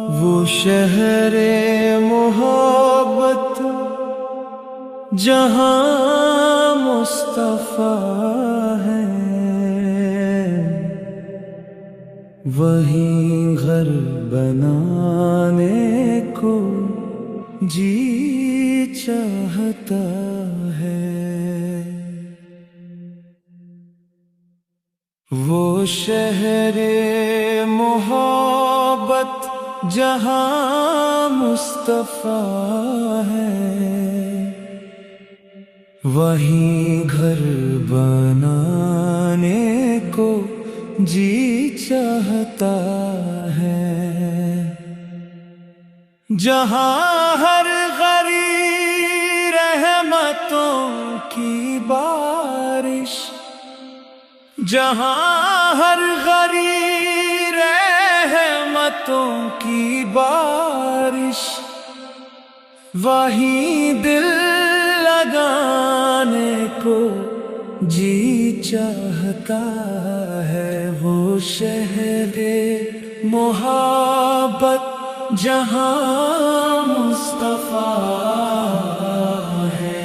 وہ شہر محبت جہاں مصطفیٰ ہے، وہیں گھر بنانے کو جی چاہتا ہے۔ وہ شہر محبت جہاں مصطفیٰ ہے، وہیں گھر بنانے کو جی چاہتا ہے، جہاں ہر غریب رحمتوں کی بارش، جہاں ہر غریب رحمتوں کی بارش، وہیں دل لگانے کو جی چاہتا ہے۔ وہ شہر محبت جہاں مصطفیٰ ہے۔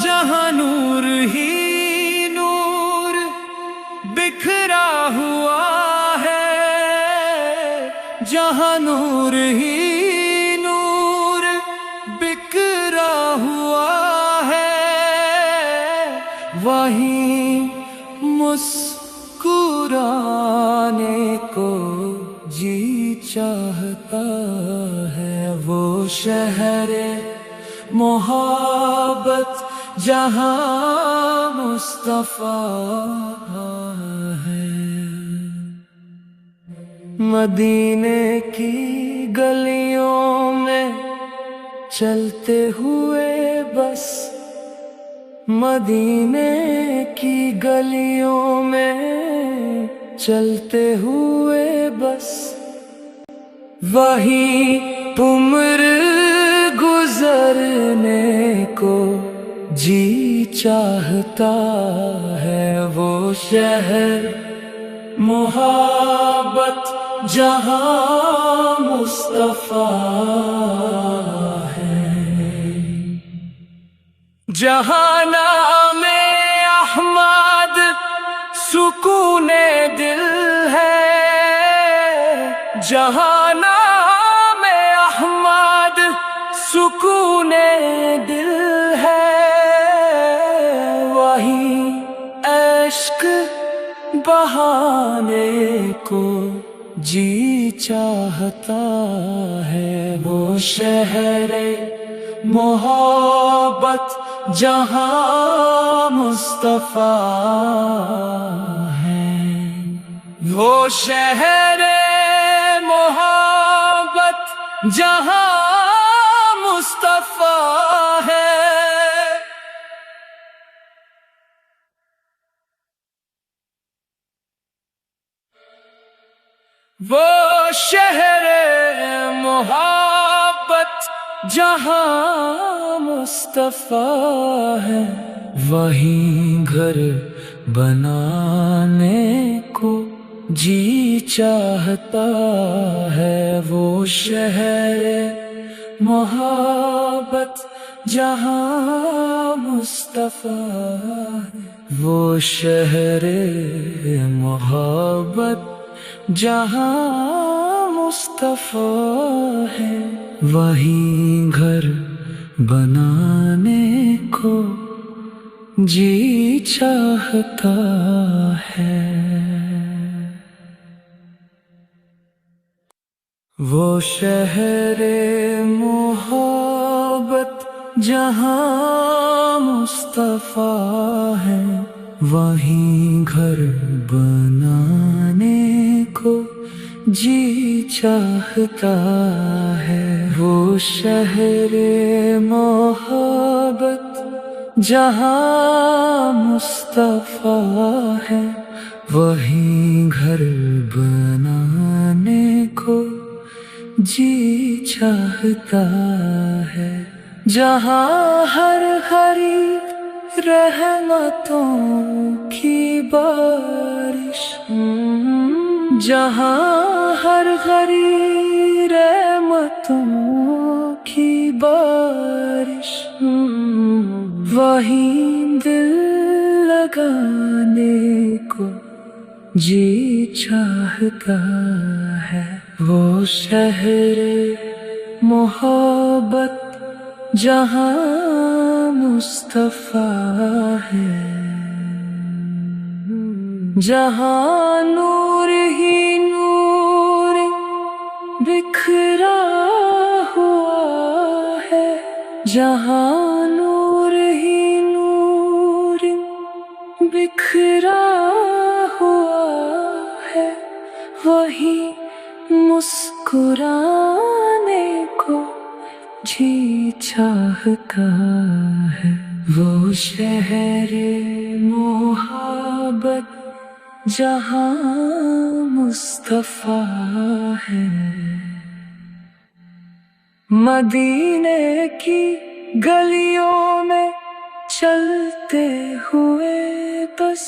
جہاں نور ہی نور بکھرا ہوا ہے، جہاں نور ہی نور بکھرا ہوا ہے، وہیں مسکرانے کو جی چاہتا ہے۔ وہ شہر محبت جہاں مصطفیٰ ہے، مدینے کی گلیوں میں چلتے ہوئے بس، مدینے کی گلیوں میں چلتے ہوئے بس، وہی عمر گزرنے کو جی چاہتا ہے۔ وہ شہر محبت جہاں مصطفیٰ ہے، جہاں نام احمد سکون دل ہے، جہاں نام احمد سکون دل ہے، وہیں عشق بہانے کو جی چاہتا ہے۔ وہ شہر محبت جہاں مصطفیٰ ہے، وہ شہر محبت جہاں مصطفیٰ ہے۔ وہ شہر محبت جہاں مصطفیٰ ہے، وہیں گھر بنانے کو جی چاہتا ہے۔ وہ شہر محبت جہاں مصطفیٰ ہے، وہ شہر محبت جہاں مصطفیٰ ہے، وہیں گھر بنانے کو جی چاہتا ہے۔ وہ شہر محبت جہاں مصطفیٰ ہے، وہیں گھر بنانے کو جی چاہتا ہے۔ وہ شہر محبت جہاں مصطفیٰ ہے، وہیں گھر بنانے کو جی چاہتا ہے، جہاں ہر ہری رحمتوں کی بارش، جہاں ہر ہری رحمتوں کی بارش، وہیں دل لگانے کو جی چاہتا ہے، وہ شہر محبت جہاں مصطفیٰ ہے، جہاں نور ہی نور بکھرا ہوا ہے، جہاں نور ہی نور بکھرا ہوا ہے، وہی مسکرانے کو جی چاہتا ہے، وہ شہر محبت جہاں مصطفیٰ ہے، مدینے کی گلیوں میں چلتے ہوئے بس،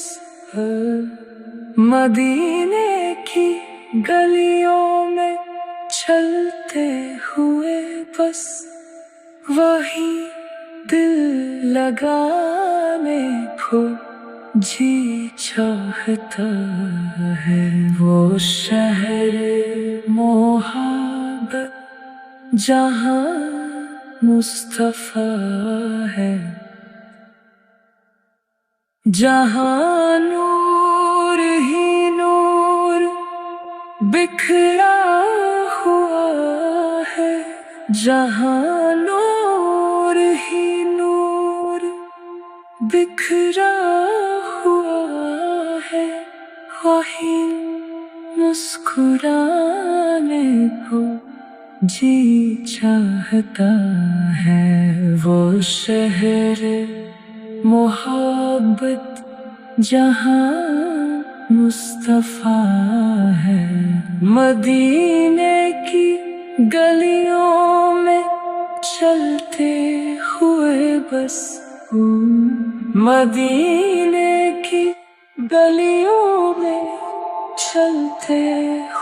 مدینے کی گلیوں میں چلتے ہوئے بس، وہی دل لگانے کو جی چاہتا ہے، وہ شہر محبت جہاں مصطفیٰ ہے، جہاں نور ہی نور بکھرا ہوا ہے، جہاں نور ہی نور بکھرا ہوا ہے، وہی مسکرانے کو جی چاہتا ہے، وہ شہر محبت جہاں مصطفیٰ ہے، مدینے کی گلیوں میں چلتے ہوئے بس، مدینے کی گلیوں میں چلتے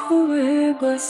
ہوئے بس،